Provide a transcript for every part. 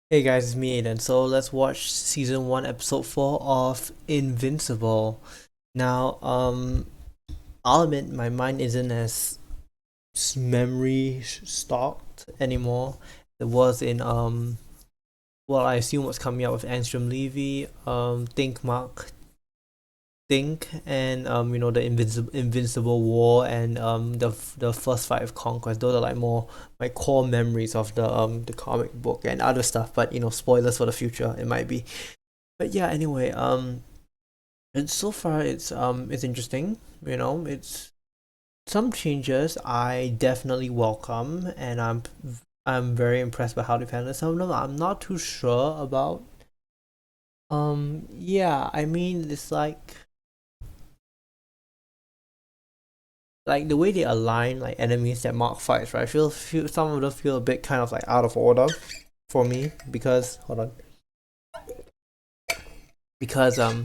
Hey guys, it's me Aiden. So let's watch season 1 episode 4 of Invincible. Now, I'll admit my mind isn't as memory stocked anymore. It was in I assume what's coming out with Angstrom Levy, Think Mark Think, and the Invincible War, and the first fight of Conquest. Those are like more my core memories of the comic book and other stuff, but spoilers for the future, it might be. But yeah, anyway, and so far it's interesting. It's some changes I definitely welcome, and I'm very impressed by how they've handled some of them. I'm not too sure about. Yeah, I mean it's like the way they align like enemies that Mark fights, right? I feel some of them feel a bit kind of like out of order for me because hold on because I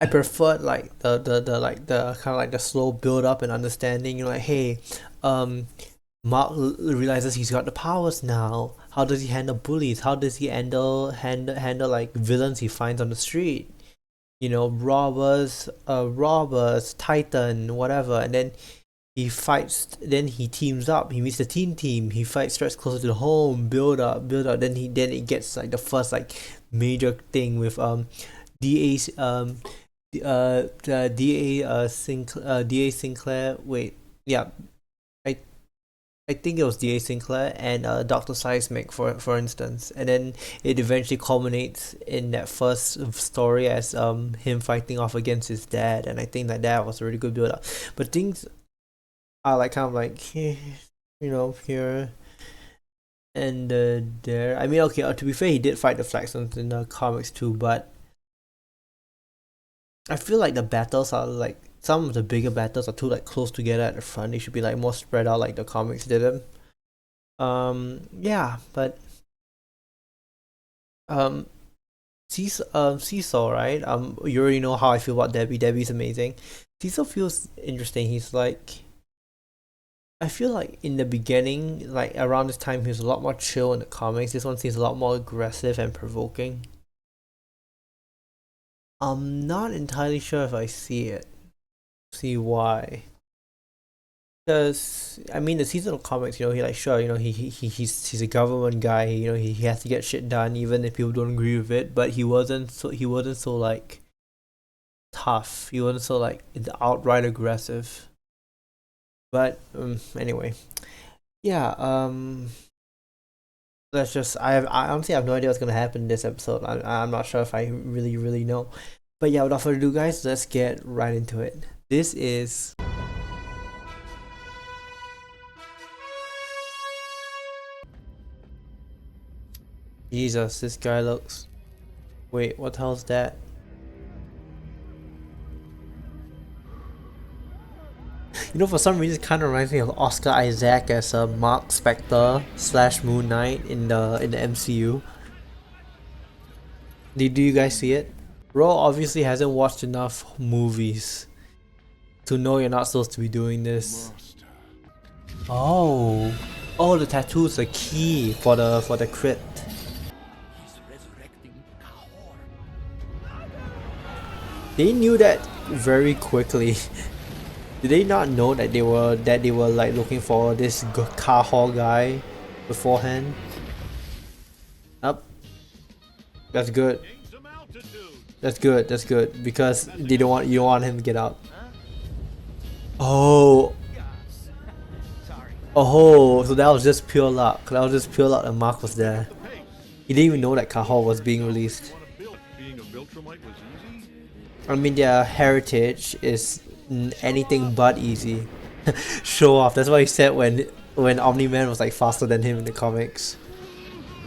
preferred like the like the kind of like the slow build up and understanding. Like, hey, um, Mark realizes he's got the powers now. How does he handle bullies? How does he handle like villains he finds on the street? Robbers, Titan, whatever. And then he fights. Then he teams up. He meets the team. He fights, starts closer to home. Build up. Then it gets like the first like major thing with DA's DA Sinclair. Wait, yeah, I I think it was DA Sinclair and Doctor Seismic for instance, and then it eventually culminates in that first story as him fighting off against his dad, and I think that was a really good build up. But things are like kind of like here and there. I mean, okay, to be fair, he did fight the Flaxons in the comics too, but I feel like the battles are like some of the bigger battles are too like close together at the front. They should be like more spread out like the comics did them. Yeah, but um, Cecil, right? You already know how I feel about Debbie. Debbie's amazing. Cecil feels interesting. He's like, I feel like in the beginning, like around this time, he was a lot more chill in the comics. This one seems a lot more aggressive and provoking. I'm not entirely sure if I see it. See why? Because I mean, the seasonal comics, he like sure, he's a government guy. He has to get shit done, even if people don't agree with it. But he wasn't so like tough. He wasn't so like outright aggressive. But anyway, yeah. Let's just. I honestly have no idea what's gonna happen in this episode. I'm not sure if I really know. But yeah, without further ado, guys, let's get right into it. This is Jesus. This guy looks. Wait, what the hell's that? For some reason, it kind of reminds me of Oscar Isaac as a Mark Spector slash Moon Knight in the MCU. Do you guys see it? Ro obviously hasn't watched enough movies to know you're not supposed to be doing this. Oh, the tattoo's the key for the crit. They knew that very quickly. Did they not know that they were like looking for this Kahor guy beforehand? Up. That's good. That's good because you don't want him to get out. Oh, so that was just pure luck. That was just pure luck that Mark was there. He didn't even know that Kahor was being released. I mean, their heritage is anything but easy. Show off. That's what he said when Omni-Man was like faster than him in the comics.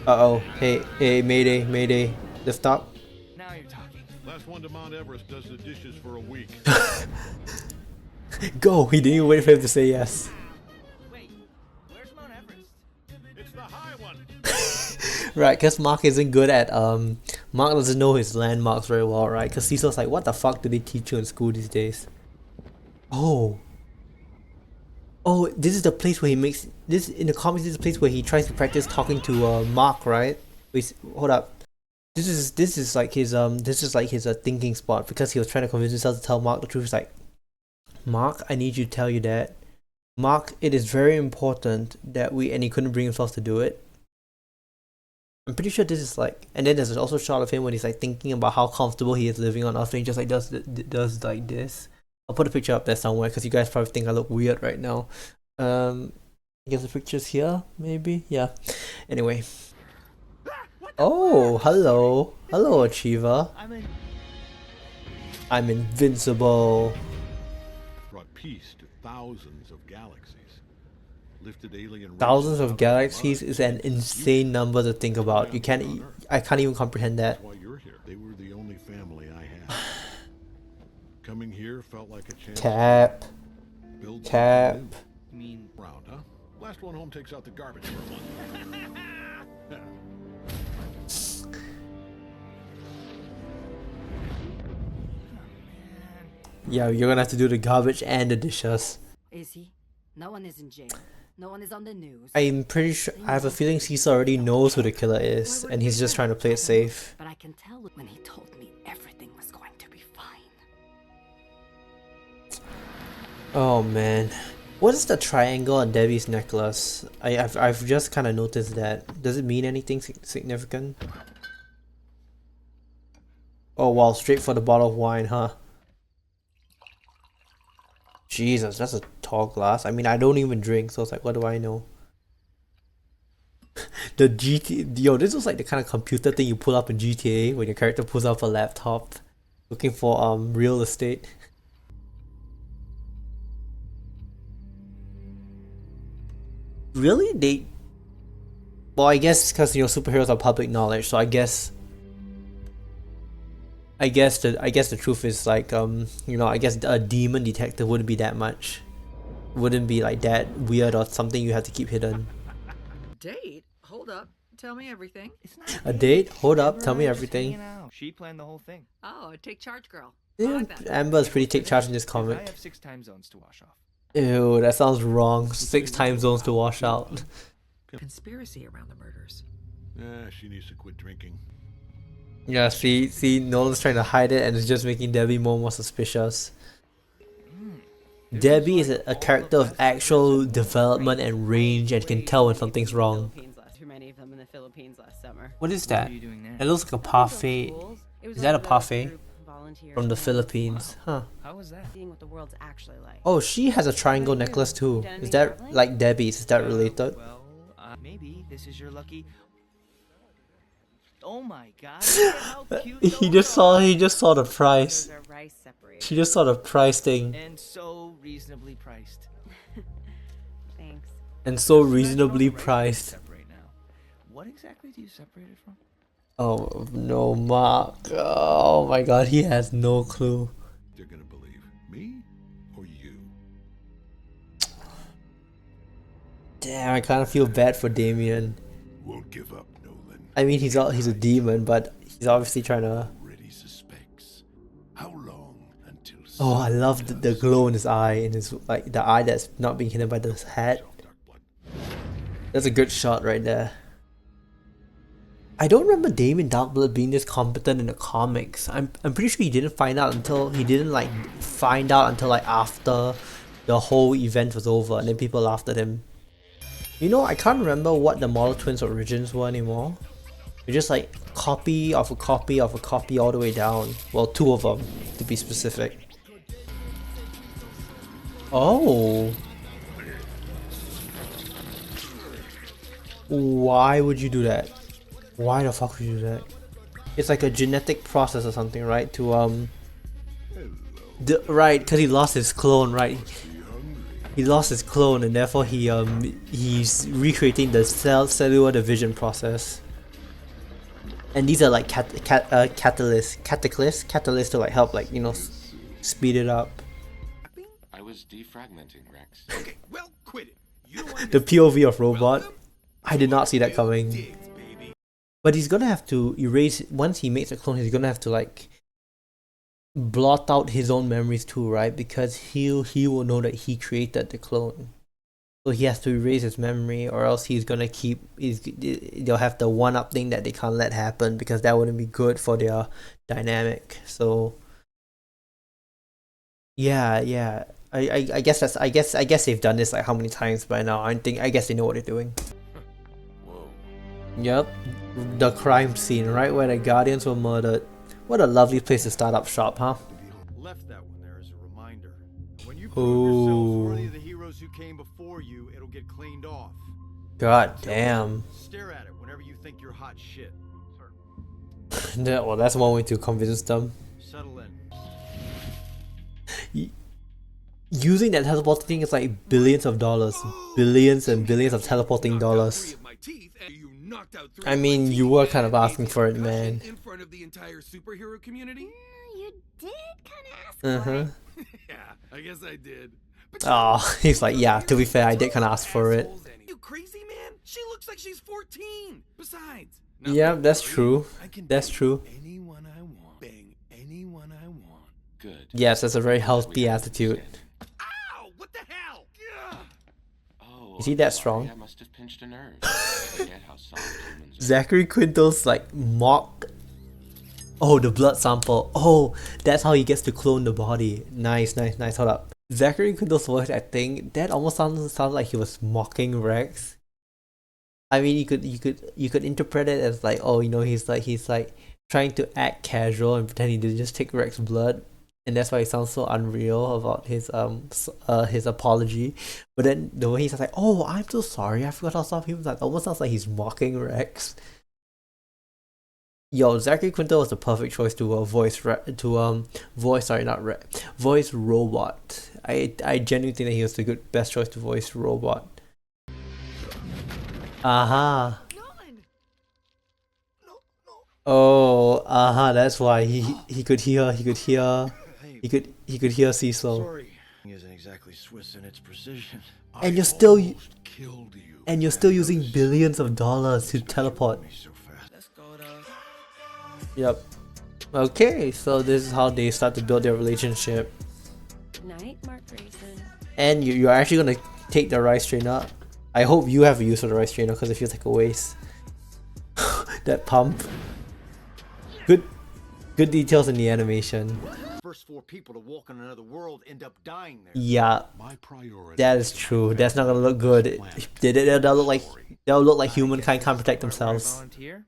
Uh oh. Hey, Mayday. Lift up. Now you're talking. Last one to Mount Everest does the dishes for a week. Go. He didn't even wait for him to say yes. Wait, where's Mount Everest? It's the high one. Right, because Mark isn't good at Mark doesn't know his landmarks very well, right? Because Cecil's like, what the fuck do they teach you in school these days? Oh, Oh, this is the place where he makes this in the comics. This is the place where he tries to practice talking to Mark, right? Wait, hold up. This is like his thinking spot because he was trying to convince himself to tell Mark the truth. He's like, Mark, I need you to tell you that. Mark, it is very important that we, and he couldn't bring himself to do it. I'm pretty sure this is like, and then there's also a shot of him when he's like thinking about how comfortable he is living on Earth, and he just like does like this. I'll put a picture up there somewhere because you guys probably think I look weird right now. I guess the picture's here, maybe. Yeah. Anyway. Oh, hello, Achiever. I'm invincible. Brought peace to thousands of galaxies. Lifted alien Thousands of galaxies is an insane number to think about. I can't even comprehend that. That's why you're here. They were the only family I had. Coming here felt like a chance. Cap. Build Cap. something new. You mean Round, huh? Last one home takes out the garbage for a month. Yeah, you're gonna have to do the garbage and the dishes. Is he? No one is in jail. No one is on the news. I'm pretty sure. I have a feeling Caesar already knows who the killer is, and he's just trying to play it safe. But I can tell when he told me everything was going to be fine. Oh man, what is the triangle on Debbie's necklace? I've just kind of noticed that. Does it mean anything significant? Oh wow, straight for the bottle of wine, huh? Jesus, that's a tall glass. I mean, I don't even drink, so it's like, what do I know? The yo, this was like the kind of computer thing you pull up in GTA when your character pulls up a laptop looking for real estate. Really? Well, I guess because superheroes are public knowledge, so I guess the truth is like I guess a demon detective wouldn't be that much, wouldn't be like that weird or something you have to keep hidden. Date? Hold up. Tell me everything. it's not A date? Hold up, tell me Just everything. hanging out. She planned the whole thing. Oh, take charge, girl. I Yeah, like that. Amber is pretty take charge in this I comic. have 6 time zones to wash off. Ew, that sounds wrong. 6 time zones to wash out. Conspiracy around the murders. She needs to quit drinking. Yeah, see, Nolan's trying to hide it and it's just making Debbie more suspicious. Debbie is a character of actual development and range and can tell when something's wrong. Too many of them in the Philippines last summer. What is What that? are you doing there? It looks like a parfait. Is that a parfait? From the Philippines? Huh. How was that? Seeing what the world's actually like. Oh, she has a triangle necklace too. Is that like Debbie's? Is that related? Well, maybe this is your lucky. Oh my God! Look at how cute He those just saw the price. Those are rice separated. She just saw the price thing. and so reasonably priced. Thanks. And so That's reasonably probably right to priced. Separate now. What exactly do you separate it from? Oh no, Mark. Oh my god, he has no clue. They're gonna believe me or you. Damn, I kind of feel bad for Damien. Won't give up, Nolan. I mean, he's a demon, but he's obviously trying to. Already suspects. How long until? Oh, I love the glow in his eye, in his like the eye that's not being hidden by the hat. Dark blood. That's a good shot right there. I don't remember Damien Darkblood being this competent in the comics. I'm pretty sure he didn't find out until like after the whole event was over, and then people laughed at him. I can't remember what the Model Twins origins were anymore. They're just like copy of a copy of a copy all the way down. Well, 2 of them to be specific. Oh. Why would you do that? Why the fuck would you do that? It's like a genetic process or something, right? To right, because he lost his clone, right? He lost his clone, and therefore he's recreating the cellular division process. And these are like catalysts to like help speed it up. I was defragmenting, Rex. Okay, well, quit it. You The POV of Robot. Welcome I did not see that coming. Digs, baby. But he's gonna have to erase, once he makes a clone, he's gonna have to like blot out his own memories too, right? Because he will know that he created the clone. So he has to erase his memory, or else they'll have the one-up thing that they can't let happen, because that wouldn't be good for their dynamic. So yeah. I guess they've done this like how many times by now. I guess they know what they're doing. Whoa. Yep, the crime scene, right where the Guardians were murdered. What a lovely place to start up shop, huh? Left that one there as a reminder. When you prove yourselves worthy Ooh, of the heroes who came before you, it'll get cleaned off. god Until then, damn. stare at it whenever you think you're hot shit. Well, that's one way to convince them. Settle in. Using that teleporting thing is like billions of dollars. Billions and billions of teleporting dollars. I mean, you were kind of asking for it, man. In front of the entire superhero community? You did kind of ask Uh huh. Yeah, I guess I did. But Oh, he's like, yeah, to be fair, I did kind of ask for it. you crazy, man? She looks like she's 14. Besides, Yeah, that's true. I can That's date true. anyone I want. Bang anyone I want. Good. Yes, that's a very We healthy have attitude. consent. Ow! What the hell? Ugh. Oh, Is he I'm that sorry, strong? I must have pinched a nerve. I forget how soft humans are. Zachary Quinto's like mock. Oh, the blood sample. Oh, that's how he gets to clone the body. Nice. Hold up. Zachary Quinto's voice acting, that almost sounds like he was mocking Rex. I mean, you could interpret it as like, oh, he's like trying to act casual and pretend he did just take Rex's blood, and that's why he sounds so unreal about his apology. But then the way he's like, oh, I'm so sorry, I forgot how soft he was. Like, almost sounds like he's mocking Rex. Yo, Zachary Quinto was the perfect choice to voice robot. I genuinely think that he was the best choice to voice robot. Aha. Nolan! Oh, that's why he could hear Cecil. Sorry. Isn't exactly Swiss in its precision. And you're still Killed you. and you're still using billions of dollars to teleport. So fast. Let's go to... Yep. Okay, so this is how they start to build their relationship. Night, Mark Grayson. And you're actually gonna take the rice strainer. I hope you have a use for the rice strainer, because it feels like a waste. That pump. Good details in the animation. First 4 people to walk in another world end up dying there. Yeah, My priority. that is true. That's not gonna look good. They'll look like humankind can't protect themselves. Volunteer?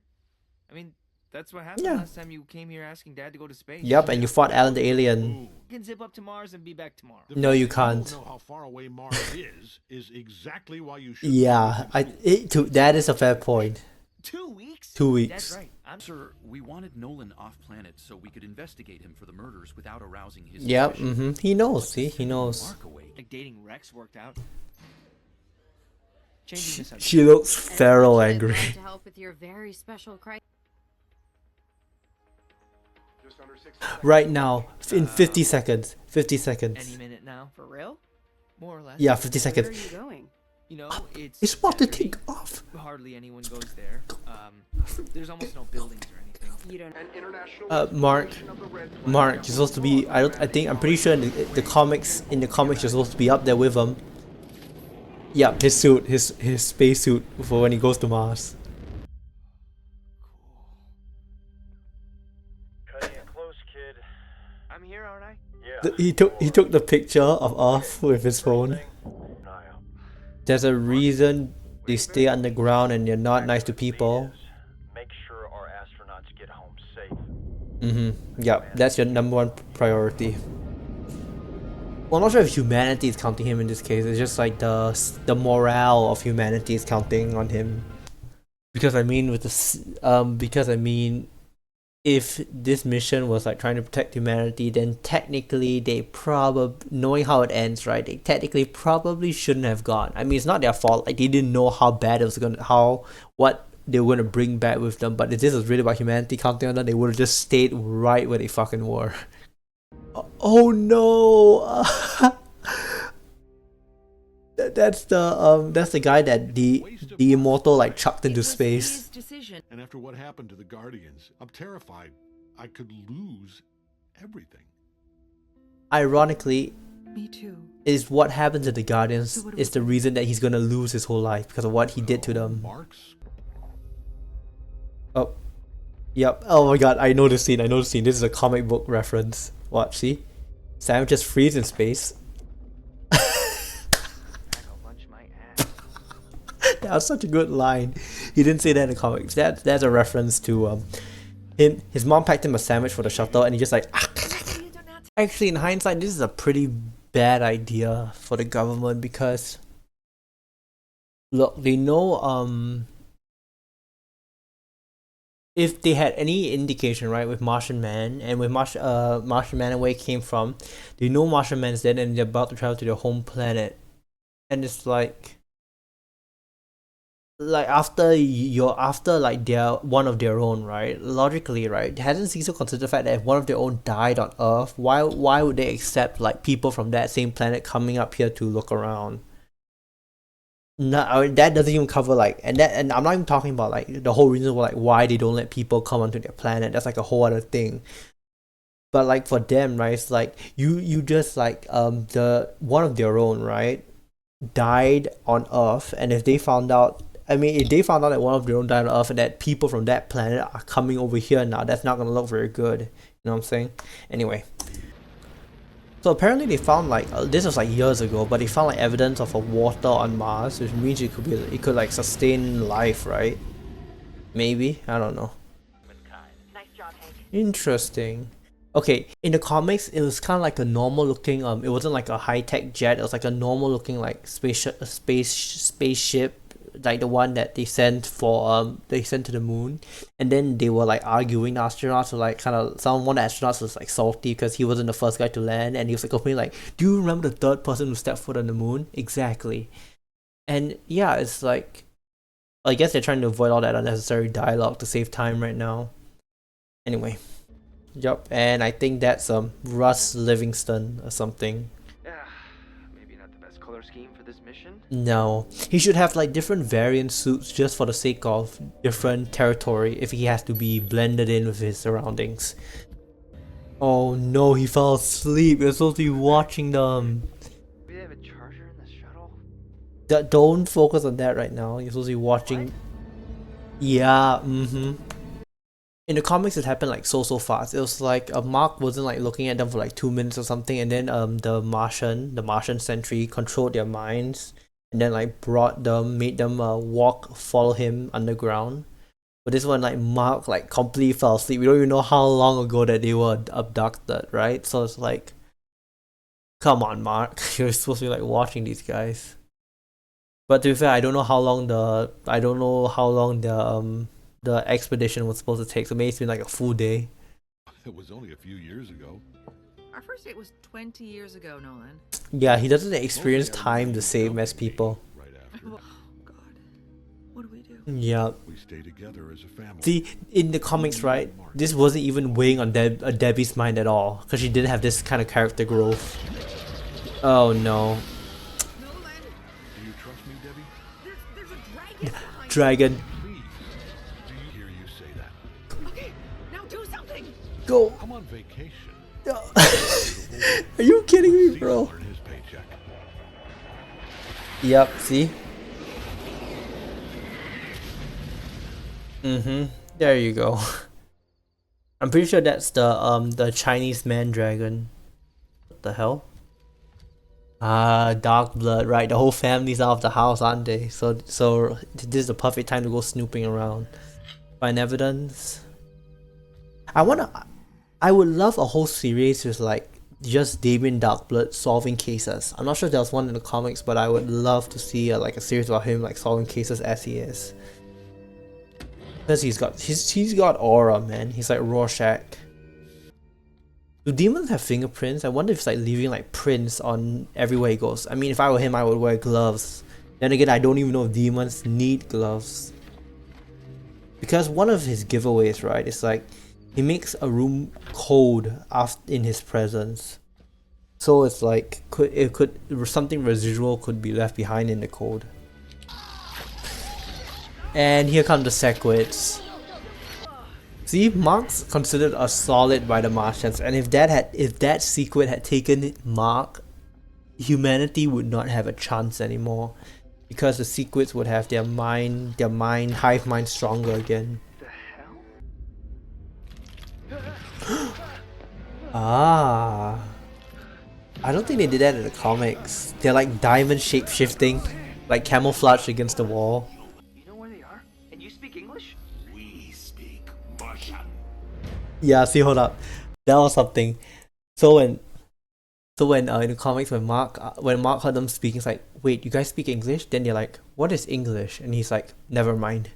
I mean, that's what happened Yeah. last time you came here asking Dad to go to space. Yep, and you fought Alan the alien. You can zip up to Mars and be back tomorrow. The No, fact you that can't. don't know how far away Mars is exactly why you should. Yeah, that is a fair point. 2 weeks? 2 weeks. That's right. Sir, we wanted Nolan off-planet so we could investigate him for the murders without arousing his Yep, suspicion. He knows, see? He knows. Mark away. Like dating Rex worked out. Changing the subject. She looks feral angry. To help with your very special crisis. Right now, in 50 seconds. 50 Any seconds. minute now. For real? More or less. Yeah, 50 Where are seconds. you going? You know, It's about to Saturday. take off. Hardly anyone goes there. There's almost no buildings or anything. You don't. Mark, you're supposed to be. I'm pretty sure in the comics. In the comics, you're supposed to be up there with him. Yeah, his suit, his space suit for when he goes to Mars. Cutting it close, kid. I'm here, aren't I? Yeah. He took the picture of Earth with his phone. There's a reason they stay underground and they're not nice to people. Make sure our astronauts get home safe. Yeah, that's your number one priority. Well, I'm not sure if humanity is counting him in this case. It's just like the morale of humanity is counting on him. Because I mean, if this mission was like trying to protect humanity, then technically they probably, knowing how it ends, right? They technically probably shouldn't have gone. I mean, it's not their fault. Like, they didn't know how bad it was what they were gonna bring back with them. But if this was really about humanity counting on them, they would have just stayed right where they fucking were. Oh no! That's the guy that the immortal like chucked into space. And after what happened to the Guardians, I'm terrified I could lose everything. Ironically, Me too. Is what happened to the Guardians So what do is we the reason that he's gonna lose his whole life because of what he did to them. Marks? Oh, yep. Oh my god, I know the scene. I know the scene. This is a comic book reference. Watch, see? Sam just freeze in space. That was such a good line. He didn't say that in the comics. That's a reference to his mom packed him a sandwich for the shuttle and he just like actually in hindsight this is a pretty bad idea for the government because look, they know if they had any indication, right, with Martian Man and with Martian Man and where he came from, they know Martian Man's dead and they're about to travel to their home planet. And it's like after like they're one of their own, right? Logically, right? Hasn't Caesar considered the fact that if one of their own died on Earth, why would they accept like people from that same planet coming up here to look around? No, that doesn't even cover like and I'm not even talking about like the whole reason like why they don't let people come onto their planet. That's like a whole other thing. But like for them, right, it's like you just like the one of their own, right, died on Earth, and if they found out that one of their own died on Earth and that people from that planet are coming over here now, that's not gonna look very good. You know what I'm saying? Anyway. So apparently they found like this was like years ago, but they found like evidence of a water on Mars, which means it could like sustain life, right? Maybe, I don't know. Nice job, Hank. Interesting. Okay, in the comics, it was kind of like a normal looking. It wasn't like a high tech jet. It was like a normal looking like spaceship, like the one that they sent to the moon. And then they were like arguing. The astronauts were like one of the astronauts was like salty because he wasn't the first guy to land, and he was like complaining like, "Do you remember the third person who stepped foot on the moon?" Exactly. And yeah, it's like, I guess they're trying to avoid all that unnecessary dialogue to save time right now. Anyway. Yup, and I think that's Russ Livingston or something. Maybe not the best color scheme for this mission. No, he should have like different variant suits just for the sake of different territory if he has to be blended in with his surroundings. Oh no, he fell asleep. You're supposed to be watching them. Do they have a charger in the shuttle? Don't focus on that right now. You're supposed to be watching. What? Yeah, in the comics it happened like so fast. It was like Mark wasn't like looking at them for like 2 minutes or something, and then the Martian sentry controlled their minds and then like made them follow him underground. But this one like Mark like completely fell asleep. We don't even know how long ago that they were abducted, right? So it's like, come on, Mark, you're supposed to be like watching these guys. But to be fair, I don't know how long the expedition was supposed to take, so maybe it's been like a full day. It was only a few years ago. Our first date was 20 years ago, Nolan. Yeah, he doesn't experience time the same as people. Right after. Oh, God. What do we do? Yeah. We stay together as a family. See, in the comics, right, this wasn't even weighing on Debbie's mind at all, because she didn't have this kind of character growth. Oh no. Nolan! Do you trust me, Debbie? There's a dragon behind Dragon. Please. Do you hear you say that? you. Okay, now do something! Go. I'm on vacation. Are you kidding me, bro? Caesar and his paycheck. Yep, see? There you go. I'm pretty sure that's the Chinese man dragon. What the hell? Dark blood, right? The whole family's out of the house, aren't they? So this is the perfect time to go snooping around. Find evidence. I would love a whole series with like just Damien Darkblood solving cases. I'm not sure if there was one in the comics, but I would love to see like a series about him like solving cases as he is. Because he's got aura, man. He's like Rorschach. Do demons have fingerprints? I wonder if it's like leaving like prints on everywhere he goes. I mean, if I were him, I would wear gloves. Then again, I don't even know if demons need gloves. Because one of his giveaways, right, is like he makes a room cold in his presence. So it's like something residual could be left behind in the cold. And here come the Sequids. See, Mark's considered a solid by the Martians, and if that Sequid had taken Mark, humanity would not have a chance anymore, because the secrets would have their hive mind stronger again. Ah, I don't think they did that in the comics. They're like diamond shape shifting, like camouflage against the wall. You know where they are? And you speak English? We speak Russian. Yeah, see, hold up, that was something. So when in the comics, when Mark heard them speaking, it's like, wait, you guys speak English? Then they're like, what is English? And he's like, never mind.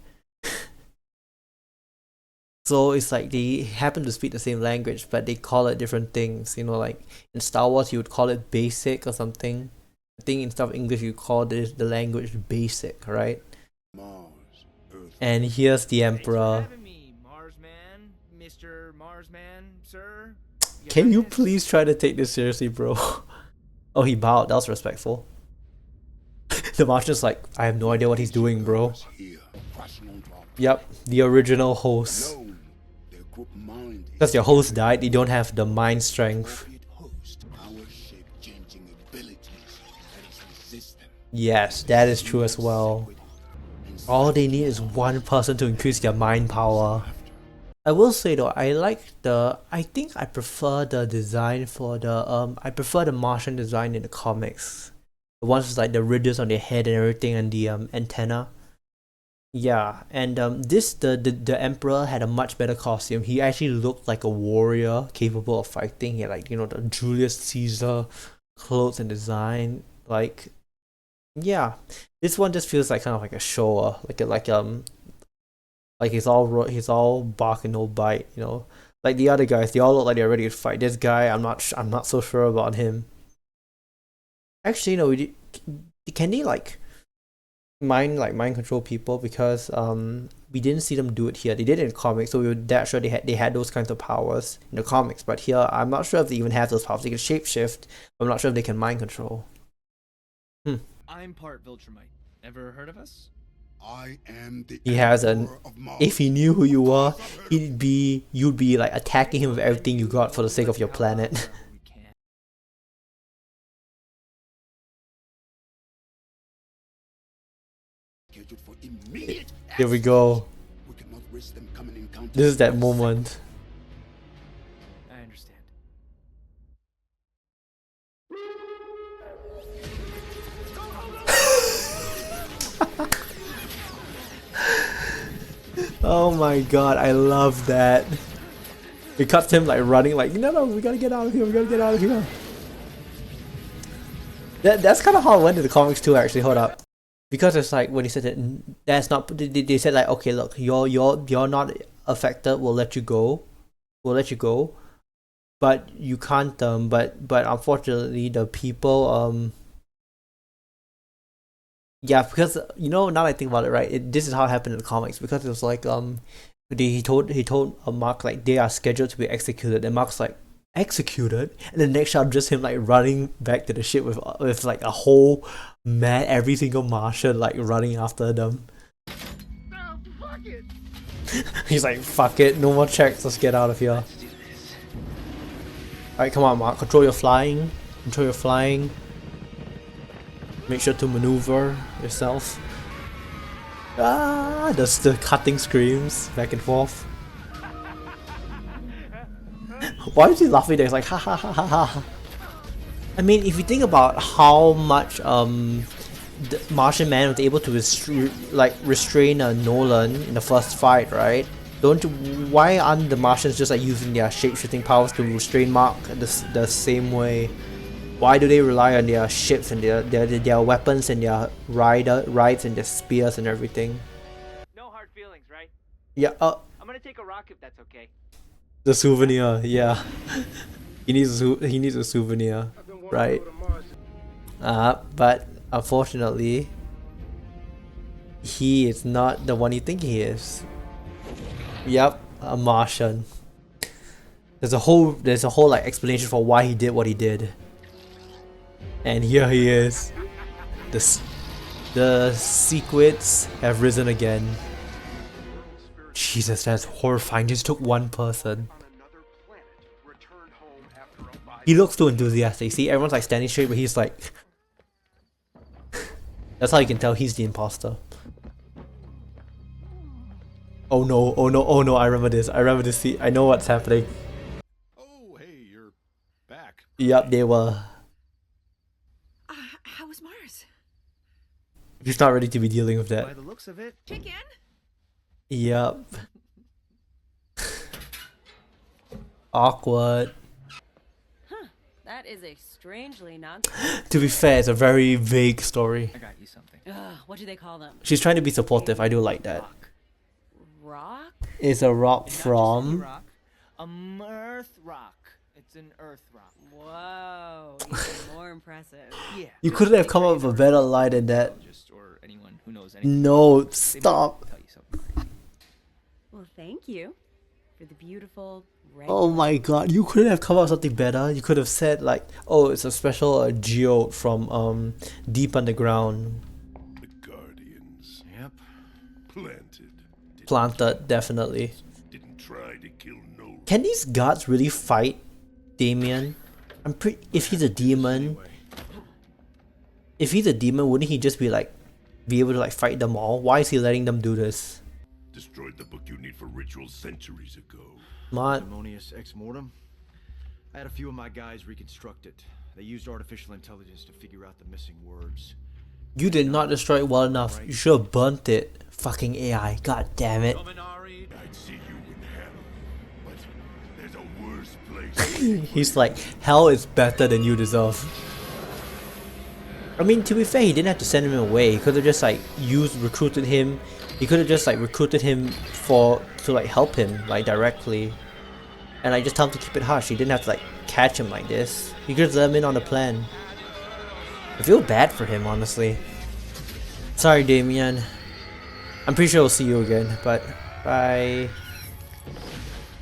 So it's like they happen to speak the same language, but they call it different things. You know, like in Star Wars, you would call it basic or something. I think instead of English, you call the language basic, right? Mars, Earth. And here's the Thanks for Emperor. having me, Marsman, Mr. Marsman, sir. Your Can you Highness. please try to take this seriously, bro? Oh, he bowed. That was respectful. The Martian's like, I have no idea what he's doing, bro. Here, rational drop. Yep, the original host. Known, their group mind is Because your host died, they don't have the mind strength. appropriate host, power shape-changing abilities that is resistant. Yes, that is true as well. All they need is one person to increase their mind power. I will say though, I think I prefer the design for I prefer the Martian design in the comics. The ones with like the ridges on their head and everything, and the antenna. Yeah, and the Emperor had a much better costume. He actually looked like a warrior capable of fighting. He had like, you know, the Julius Caesar clothes and design. Like, yeah, this one just feels like kind of like a show, like he's all bark and no bite, you know. Like the other guys, they all look like they're ready to fight. This guy, I'm not so sure about him. Actually, no, can they like mind control people? Because we didn't see them do it here. They did it in comics, so we were that sure they had those kinds of powers in the comics. But here, I'm not sure if they even have those powers. They can shapeshift. I'm not sure if they can mind control. I'm part Viltrumite. Ever heard of us? I am the He has an. Emperor of Mars. If he knew who you were, you'd be like attacking him with everything you got for the sake of your planet. We can. Scheduled for immediate Here we go. We cannot risk them coming in contact This is that with us. moment. I understand. Oh my god, I love that. It cuts him like running, like, no, we gotta get out of here, we gotta get out of here. That's kind of how it went in the comics too, actually. Hold up, because it's like when he said that, that's not. They said like, okay, look, you're not affected. We'll let you go. But you can't. But unfortunately, the people. Yeah, because you know, now that I think about it, right? This is how it happened in the comics, because it was like he told Mark like they are scheduled to be executed, and Mark's like, executed, and the next shot just him like running back to the ship with like a whole every single Martian like running after them. No, fuck it. He's like, fuck it, no more checks, let's get out of here. Let's do this. Alright, come on, Mark, control your flying. Make sure to maneuver yourself. Ah, the cutting screams back and forth. Why is he laughing there? He's like, ha ha ha ha ha. I mean, if you think about how much the Martian Man was able to restrain Nolan in the first fight, right? Why aren't the Martians just like using their shape-shifting powers to restrain Mark the same way? Why do they rely on their ships and their weapons and their rides and their spears and everything? No hard feelings, right? Yeah, I'm gonna take a rock if that's okay. the souvenir, yeah. he needs a souvenir, right? But unfortunately, he is not the one you think he is. Yep, a Martian. There's a whole like explanation for why he did what he did. And here he is. The sequits have risen again. Jesus, that's horrifying. Just took one person. On another planet, returned home after a He looks too enthusiastic. See, everyone's like standing straight, but he's like. That's how you can tell he's the imposter. Oh no! Oh no! Oh no! I remember this. I remember this. See, I know what's happening. Oh, hey, you're back. Yup, they were. How was Mars? He's not ready to be dealing with By that. the looks of it, Chicken? Yup. Awkward. That is a strangely non. To be fair, it's a very vague story. I got you something. What do they call them? She's trying to be supportive. I do like that. Rock. Rock? It's a rock And not just any from. rock, earth rock. It's an earth rock. Whoa, even more impressive. Yeah. You couldn't have come up with a better lie than that. Or anyone who knows anything. No, They might stop. Tell you something crazy. Well, thank you for the beautiful red. Oh my god, you couldn't have come up with something better. You could have said like, oh, it's a special geode from deep underground. The Guardians Yep. Planted, definitely. didn't try to kill Nolan. Can these guards really fight Damien? I'm pretty. If he's a demon, wouldn't he just be able to like fight them all? Why is he letting them do this? Destroyed the book you need for rituals centuries ago. Smart. Demonius ex mortem. I had a few of my guys reconstruct it. They used artificial intelligence to figure out the missing words. You did not destroy it well enough. You should have burnt it. Fucking AI. God damn it. I'd see you in hell, but there's a worse place. He's like, hell is better than you deserve. I mean, to be fair, he didn't have to send him away. He could have just like recruited him. He could have just like recruited him to like help him like directly, and like just tell him to keep it hush. He didn't have to like catch him like this. He could have let him in on the plan. I feel bad for him, honestly. Sorry, Damien. I'm pretty sure we'll see you again, but bye.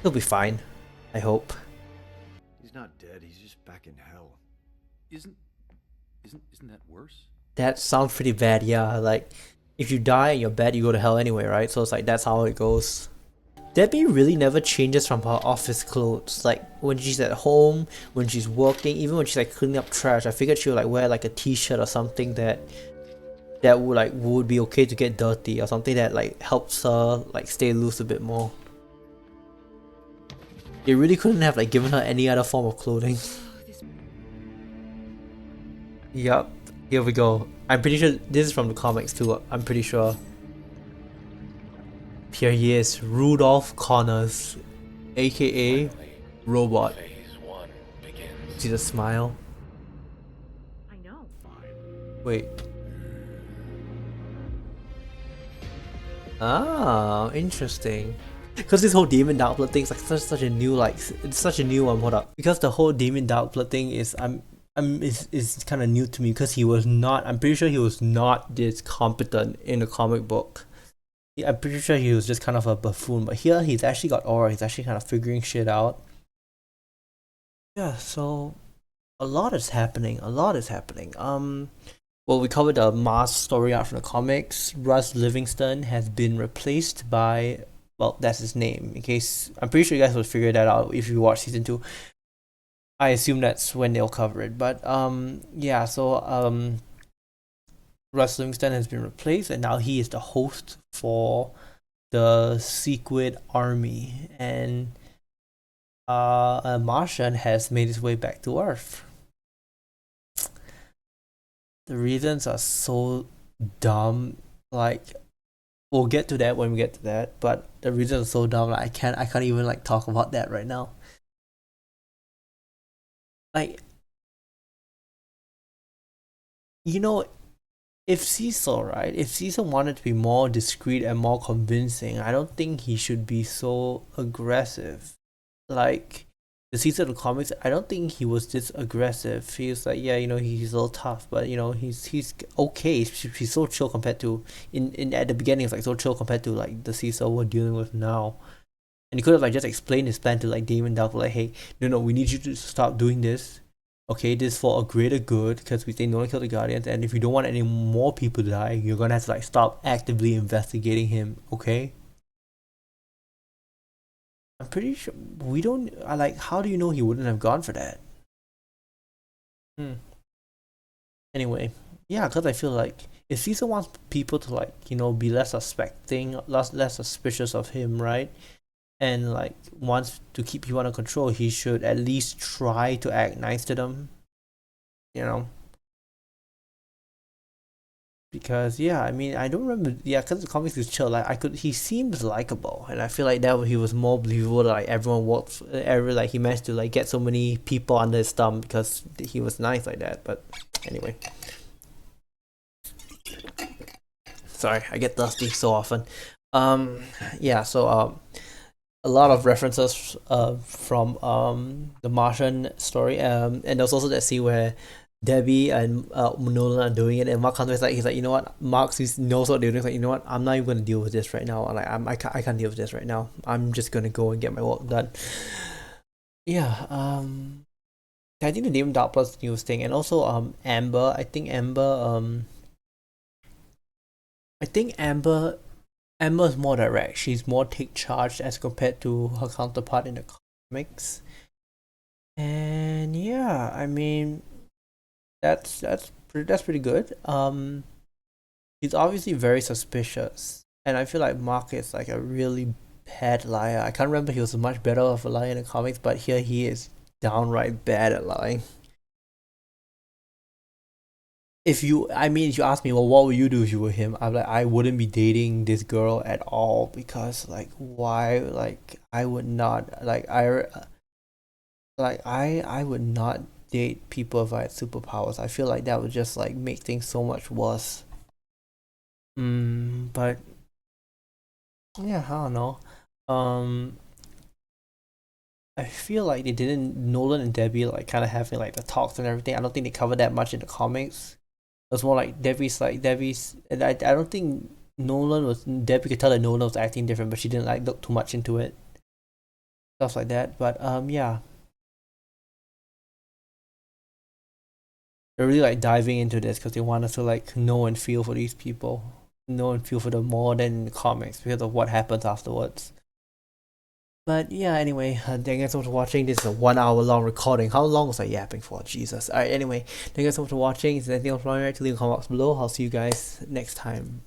He'll be fine. I hope. He's not dead, he's just back in hell. Isn't that worse? That sounds pretty bad, yeah. Like, if you die and you're bad, you go to hell anyway, right? So it's like, that's how it goes. Debbie really never changes from her office clothes. Like, when she's at home, when she's working, even when she's like cleaning up trash, I figured she would like wear like a t-shirt or something that would be okay to get dirty, or something that like helps her like stay loose a bit more. They really couldn't have like given her any other form of clothing. Yup, here we go. I'm pretty sure this is from the comics too. I'm pretty sure. Here he is, Rudolph Connors, aka Robot. See the smile? I know. Wait. Ah, interesting. Because this whole Demon Dark Blood thing is like such a new it's such a new one. Hold up. Because the whole Demon Dark Blood thing is is kind of new to me, because I'm pretty sure he was not this competent in the comic book. I'm pretty sure he was just kind of a buffoon, but here he's actually got aura. He's actually kind of figuring shit out. Yeah, so a lot is happening. Well, we covered the Mars story out from the comics. Russ Livingston has been replaced by, well, that's his name. In case, I'm pretty sure you guys will figure that out if you watch season 2. I assume that's when they'll cover it. But yeah, so Russ Livingston has been replaced, and now he is the host for the Sequid Army, and a Martian has made his way back to Earth. The reasons are so dumb. Like, we'll get to that when we get to that, but the reasons are so dumb. Like, I can't even like talk about that right now. Like, you know, if Cecil wanted to be more discreet and more convincing, I don't think he should be so aggressive. Like, the Cecil of the comics, I don't think he was this aggressive. He was like, yeah, you know, he's a little tough, but you know, he's okay. He's so chill compared to in at the beginning. It's like so chill compared to like the Cecil we're dealing with now. And he could have like just explained his plan to like Damon Duff, like, hey, no, we need you to stop doing this. Okay, this is for a greater good, because we think no one killed the Guardians, and if you don't want any more people to die, you're gonna have to like stop actively investigating him. Okay. I'm pretty sure we don't. How do you know he wouldn't have gone for that? Hmm. Anyway, yeah, because I feel like if Caesar wants people to like be less suspecting, less suspicious of him, right? And like wants to keep people under control, he should at least try to act nice to them, you know. Because yeah, I mean, I don't remember. Yeah, because the comics is chill. Like he seems likable, and I feel like he was more believable. Like everyone worked, like he managed to like get so many people under his thumb because he was nice like that. But anyway, sorry, I get thirsty so often. Yeah. So a lot of references from the Martian story. And there's also that scene where Debbie and Nolan are doing it, and Mark Hunter is like, he's like, you know what, Mark knows what they're doing. He's like, you know what, I'm not even gonna deal with this right now. Like, I can't deal with this right now. I'm just gonna go and get my work done. Yeah. I think the name Dark Plus news thing, and also Amber. I think Amber's more direct. She's more take charge as compared to her counterpart in the comics. And yeah, I mean, that's pretty good. He's obviously very suspicious, and I feel like Mark is like a really bad liar. I can't remember he was much better of a liar in the comics, but here he is downright bad at lying. If you ask me, well, what would you do if you were him? I'm like, I wouldn't be dating this girl at all because, like, why? Like, I would not, I would not date people if I had superpowers. I feel like that would just like make things so much worse. But yeah, I don't know. I feel like they didn't Nolan and Debbie like kind of having like the talks and everything. I don't think they covered that much in the comics. It was more like Debbie's, and I don't think Debbie could tell that Nolan was acting different, but she didn't like look too much into it, stuff like that. But yeah, they're really like diving into this because they want us to like know and feel for these people, know and feel for them more than in the comics because of what happens afterwards. But yeah, anyway, thank you guys so much for watching. This is a 1 hour long recording. How long was I yapping for? Jesus. Alright, anyway, thank you guys so much for watching. If there's anything else wrong, leave a comment box below. I'll see you guys next time.